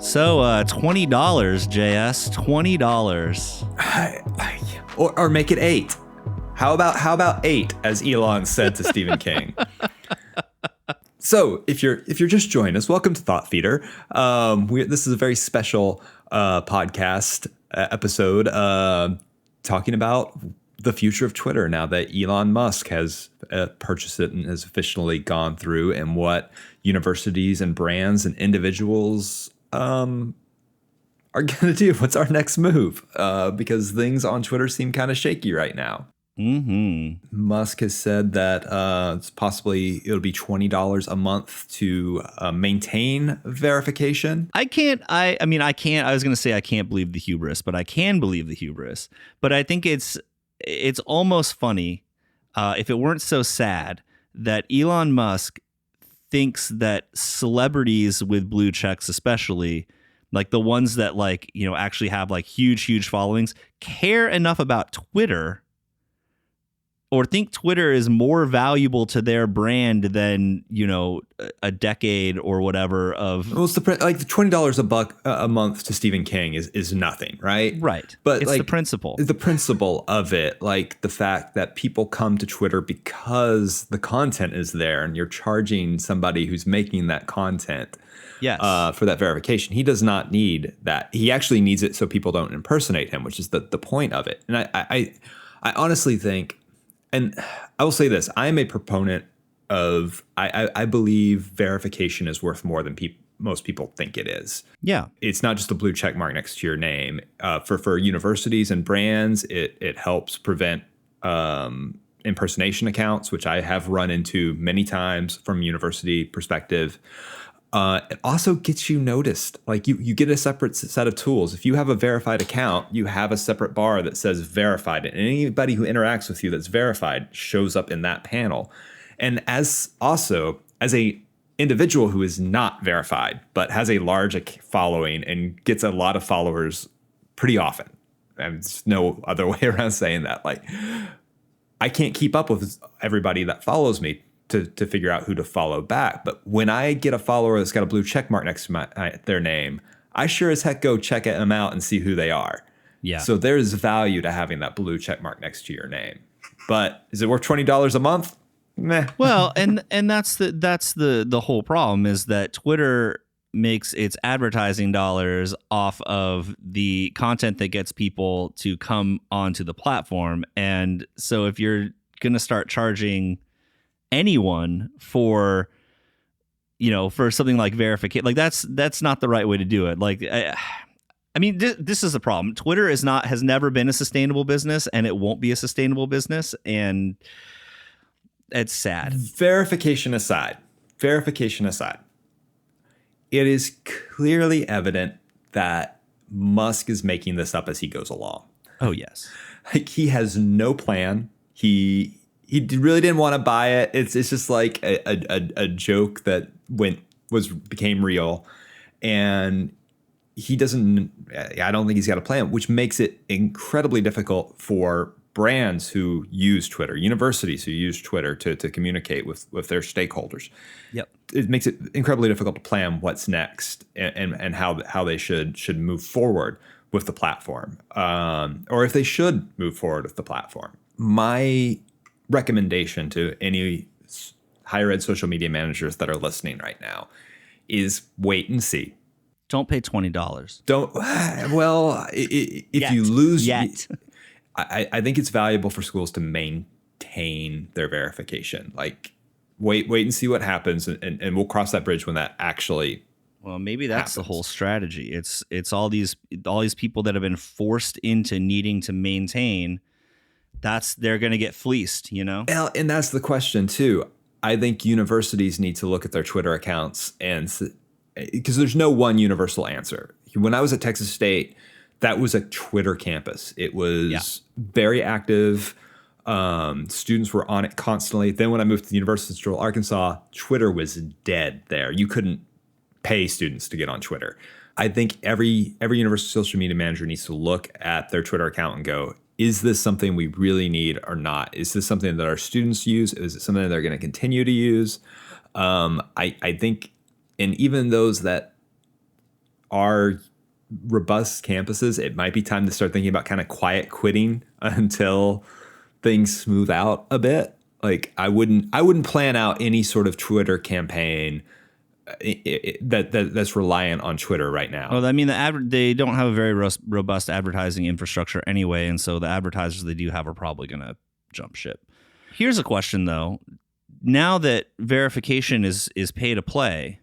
So, $20, JS, $20. Or make it 8. How about 8, as Elon said to Stephen King? So, if you're just joining us, welcome to Thought Feeder. This is a very special podcast episode talking about the future of Twitter now that Elon Musk has purchased it and has officially gone through, and what universities and brands and individuals are going to do. What's our next move? Because things on Twitter seem kind of shaky right now. Mm-hmm. Musk has said that it'll be $20 a month to maintain verification. I was going to say I can't believe the hubris, but I can believe the hubris. But I think it's almost funny, if it weren't so sad, that Elon Musk thinks that celebrities with blue checks, especially like the ones that actually have like huge followings, care enough about Twitter or think Twitter is more valuable to their brand than, a decade or whatever of. Well, it's the $20 a month to Stephen King is nothing, right? Right. But it's the principle. The principle of it, like the fact that people come to Twitter because the content is there and you're charging somebody who's making that content. Yes. For that verification. He does not need that. He actually needs it so people don't impersonate him, which is the point of it. And I honestly think, and I will say this, I am a proponent of, I believe verification is worth more than most people think it is. Yeah. It's not just a blue check mark next to your name. For universities and brands, it helps prevent impersonation accounts, which I have run into many times from university perspective. It also gets you noticed. Like you get a separate set of tools. If you have a verified account, you have a separate bar that says verified. And anybody who interacts with you that's verified shows up in that panel. And as a individual who is not verified, but has a large following and gets a lot of followers pretty often, and there's no other way around saying that. Like, I can't keep up with everybody that follows me to figure out who to follow back. But when I get a follower that's got a blue check mark next to their name, I sure as heck go check them out and see who they are. Yeah. So there's value to having that blue check mark next to your name. But is it worth $20 a month? Meh. Well, and that's the whole problem, is that Twitter makes its advertising dollars off of the content that gets people to come onto the platform. And so if you're going to start charging anyone for something like verification, like that's not the right way to do it. Like, this is the problem. Twitter has never been a sustainable business, and it won't be a sustainable business, and it's sad. Verification aside, it is clearly evident that Musk is making this up as he goes along. Oh yes, like he has no plan. He really didn't want to buy it. It's just like a joke that became real, and he doesn't. I don't think he's got a plan, which makes it incredibly difficult for brands who use Twitter, universities who use Twitter to communicate with their stakeholders. Yep, it makes it incredibly difficult to plan what's next and how they should move forward with the platform, or if they should move forward with the platform. My recommendation to any higher ed social media managers that are listening right now is wait and see. Don't pay $20. Don't. Well, if you lose, I think it's valuable for schools to maintain their verification. Like, wait and see what happens, and we'll cross that bridge when that actually. Well, maybe that's happens. The whole strategy. It's all these people that have been forced into needing to maintain. They're going to get fleeced, Well, and that's the question too. I think universities need to look at their Twitter accounts, and because there's no one universal answer. When I was at Texas State, that was a Twitter campus. It was very active. Students were on it constantly. Then when I moved to the University of Central Arkansas, Twitter was dead there. You couldn't pay students to get on Twitter. I think every university social media manager needs to look at their Twitter account and go, is this something we really need or not? Is this something that our students use? Is it something that they're going to continue to use? I think, and even those that are robust campuses, it might be time to start thinking about kind of quiet quitting until things smooth out a bit. Like I wouldn't plan out any sort of Twitter campaign that's reliant on Twitter right now. Well, I mean, they don't have a very robust advertising infrastructure anyway, and so the advertisers they do have are probably going to jump ship. Here's a question though: now that verification is pay to play,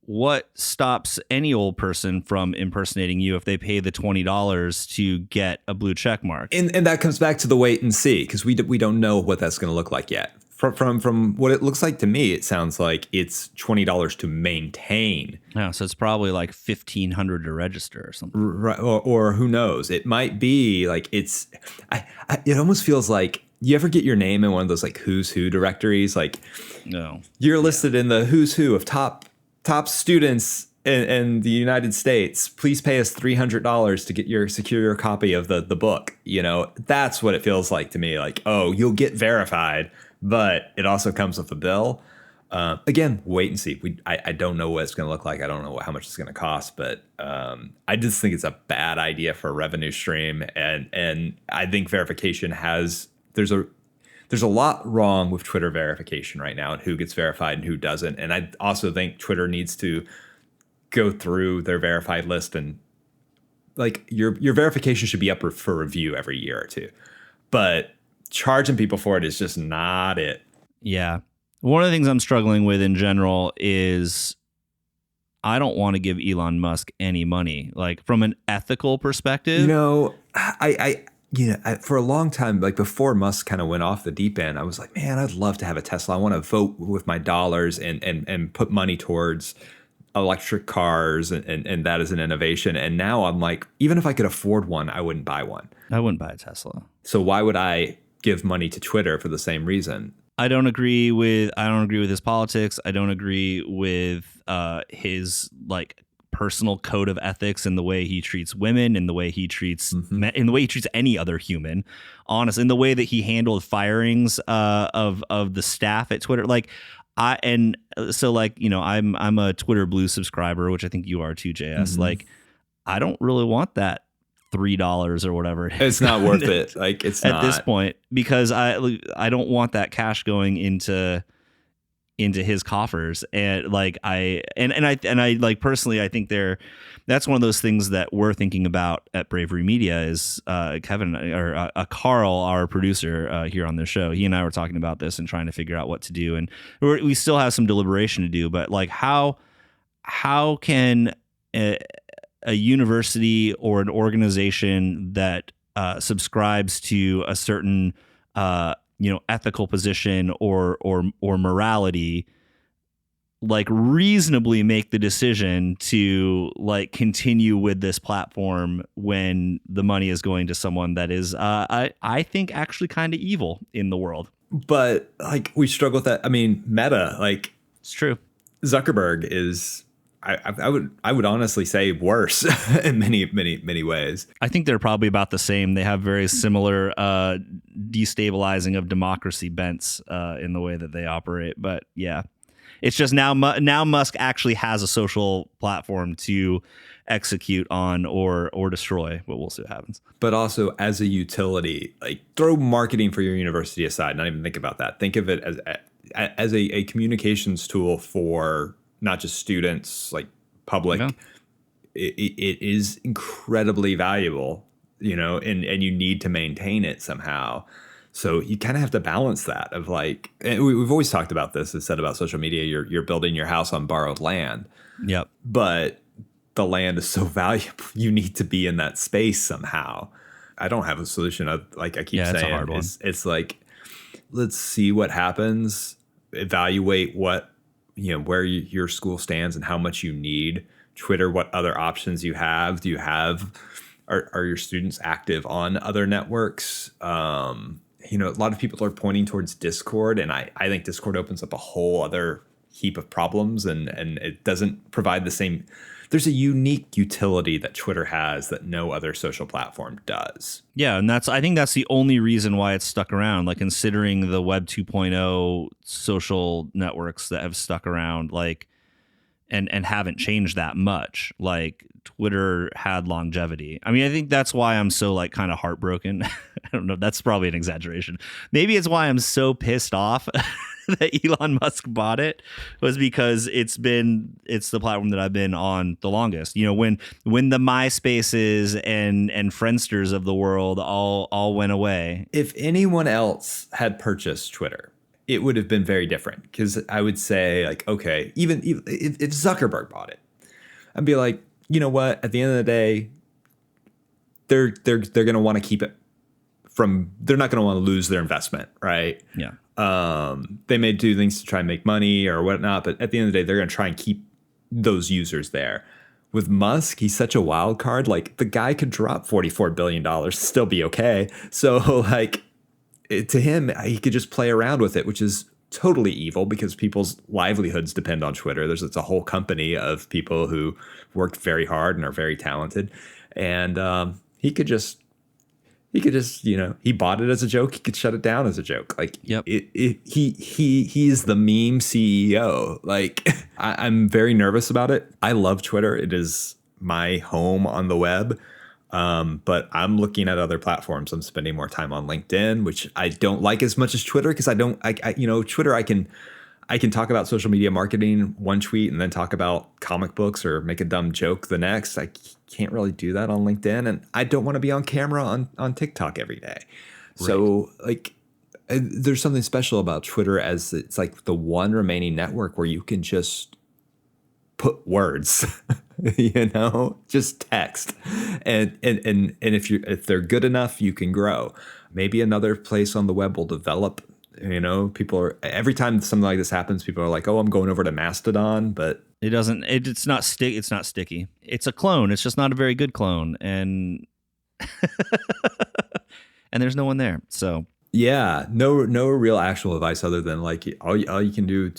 what stops any old person from impersonating you if they pay the $20 to get a blue check mark? And that comes back to the wait and see, because we don't know what that's going to look like yet. From what it looks like to me, it sounds like it's $20 to maintain. Yeah, so it's probably like $1,500 to register or something. Right, or who knows? It might be like it almost feels like, you ever get your name in one of those like who's who directories? Like, no, you're listed in the who's who of top students in the United States. Please pay us $300 to secure your copy of the book. You know, that's what it feels like to me. Like, oh, you'll get verified, but it also comes with a bill. Again, wait and see. I don't know what it's going to look like. I don't know how much it's going to cost, but I just think it's a bad idea for a revenue stream. And I think verification there's a lot wrong with Twitter verification right now, and who gets verified and who doesn't. And I also think Twitter needs to go through their verified list, and like your verification should be up for review every year or two. But charging people for it is just not it. Yeah. One of the things I'm struggling with in general is I don't want to give Elon Musk any money. Like, from an ethical perspective. You know, I for a long time, like before Musk kind of went off the deep end, I was like, man, I'd love to have a Tesla. I want to vote with my dollars and put money towards electric cars and that is an innovation. And now I'm like, even if I could afford one, I wouldn't buy one. I wouldn't buy a Tesla. So why would I give money to Twitter for the same reason? I don't agree with his politics. I don't agree with his like personal code of ethics and the way he treats women and the way he treats in the way he treats any other human. Honestly, in the way that he handled firings of the staff at Twitter. Like, I'm a Twitter Blue subscriber, which I think you are too, JS. Like, I don't really want that $3 or whatever it is. It's not worth it. Like, it's at not. this point, because I don't want that cash going into his coffers. And like I like personally, I think that's one of those things that we're thinking about at Bravery Media is Kevin or Carl, our producer here on the show. He and I were talking about this and trying to figure out what to do, and we still have some deliberation to do. But like, how can a university or an organization that subscribes to a certain ethical position or morality like reasonably make the decision to like continue with this platform when the money is going to someone that is I think actually kind of evil in the world? But like, we struggle with that. I mean, Meta, like, it's true. Zuckerberg is, I would honestly say, worse in many ways. I think they're probably about the same. They have very similar destabilizing of democracy bents in the way that they operate. But yeah, it's just now Musk actually has a social platform to execute on or destroy. But we'll see what happens. But also as a utility, like, throw marketing for your university aside. Not even think about that. Think of it as a communications tool for not just students, like public. Yeah. It is incredibly valuable, and you need to maintain it somehow. So you kind of have to balance that of like, and we've always talked about this. It's said about social media, you're building your house on borrowed land. Yep. But the land is so valuable. You need to be in that space somehow. I don't have a solution. Like I keep saying, it's a hard one. It's like, let's see what happens. Evaluate what, where your school stands and how much you need Twitter, what other options you have. Are your students active on other networks? A lot of people are pointing towards Discord, and I think Discord opens up a whole other heap of problems, and it doesn't provide the same. There's a unique utility that Twitter has that no other social platform does. Yeah, and I think that's the only reason why it's stuck around. Like, considering the Web 2.0 social networks that have stuck around, like and haven't changed that much. Like Twitter had longevity. I mean, I think that's why I'm so like kind of heartbroken. I don't know. That's probably an exaggeration. Maybe it's why I'm so pissed off that Elon Musk bought it, was because it's the platform that I've been on the longest. You know, when the MySpaces and Friendsters of the world all went away. If anyone else had purchased Twitter, it would have been very different, because I would say, like, okay, even if Zuckerberg bought it, I'd be like, you know what? At the end of the day, they're going to want to keep it from. They're not going to want to lose their investment, right? Yeah. They may do things to try and make money or whatnot, but at the end of the day, they're going to try and keep those users there. With Musk, he's such a wild card. Like, the guy could drop $44 billion, still be okay. So, like, to him, he could just play around with it, which is totally evil, because people's livelihoods depend on Twitter. It's a whole company of people who worked very hard and are very talented. And he could just, you know, he bought it as a joke. He could shut it down as a joke. Like, yep. He's the meme CEO. Like, I'm very nervous about it. I love Twitter. It is my home on the web. But I'm looking at other platforms. I'm spending more time on LinkedIn, which I don't like as much as Twitter, because Twitter, I can talk about social media marketing one tweet and then talk about comic books or make a dumb joke the next. I can't really do that on LinkedIn, and I don't want to be on camera on TikTok every day. Right. So, like, there's something special about Twitter, as it's like the one remaining network where you can just put words, you know, just text, and if they're good enough, you can grow. Maybe another place on the web will develop. You know, every time something like this happens, people are like, "Oh, I'm going over to Mastodon," but it's not sticky. It's a clone. It's just not a very good clone, and and there's no one there. So yeah, no real actual advice other than, like, all you can do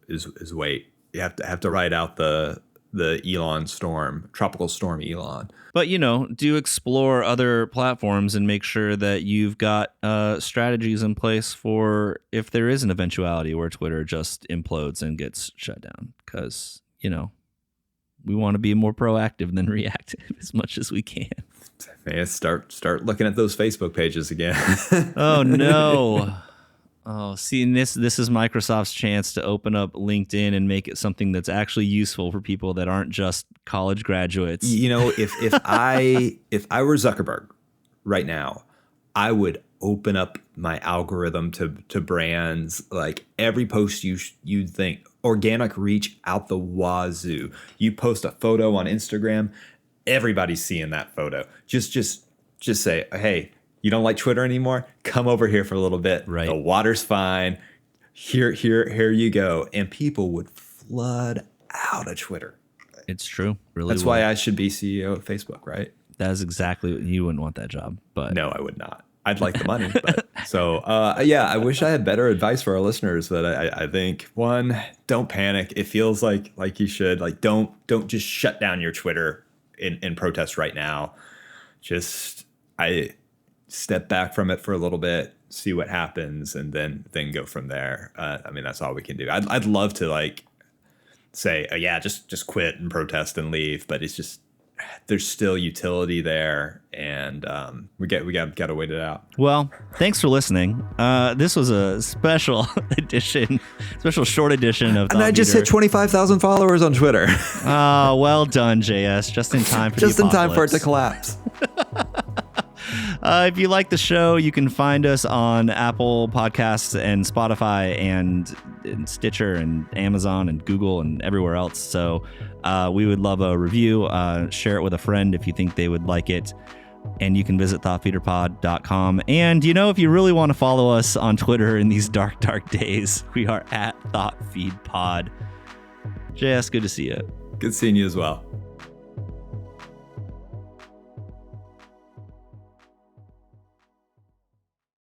is wait. You have to ride out the Elon storm, tropical storm Elon. But, you know, do explore other platforms and make sure that you've got strategies in place for if there is an eventuality where Twitter just implodes and gets shut down. Because, you know, we want to be more proactive than reactive as much as we can. Man, start looking at those Facebook pages again. Oh, no. Oh, see, and this is Microsoft's chance to open up LinkedIn and make it something that's actually useful for people that aren't just college graduates. You know, if I were Zuckerberg right now, I would open up my algorithm to brands, like every post you'd think, organic reach out the wazoo. You post a photo on Instagram, everybody's seeing that photo. Just say, hey, you don't like Twitter anymore? Come over here for a little bit. Right. The water's fine. Here you go. And people would flood out of Twitter. It's true. Really. That's why I should be CEO of Facebook, right? That is exactly what you wouldn't want that job. But no, I would not. I'd like the money. But so yeah, I wish I had better advice for our listeners. But I think, one, don't panic. It feels like you should. Like, don't just shut down your Twitter in protest right now. I step back from it for a little bit, see what happens, and then go from there. I mean, that's all we can do. I'd love to, like, say, yeah, just quit and protest and leave, but it's just, there's still utility there, and we got to wait it out. Well, thanks for listening. This was a special short edition of. And I just hit 25,000 followers on Twitter. Oh, well done, JS. Just in time for just in time for it to collapse. If you like the show, you can find us on Apple Podcasts and Spotify and Stitcher and Amazon and Google and everywhere else. So we would love a review. Share it with a friend if you think they would like it. And you can visit thoughtfeederpod.com. And, you know, if you really want to follow us on Twitter in these dark, dark days, we are at ThoughtFeedPod. JS, good to see you. Good seeing you as well.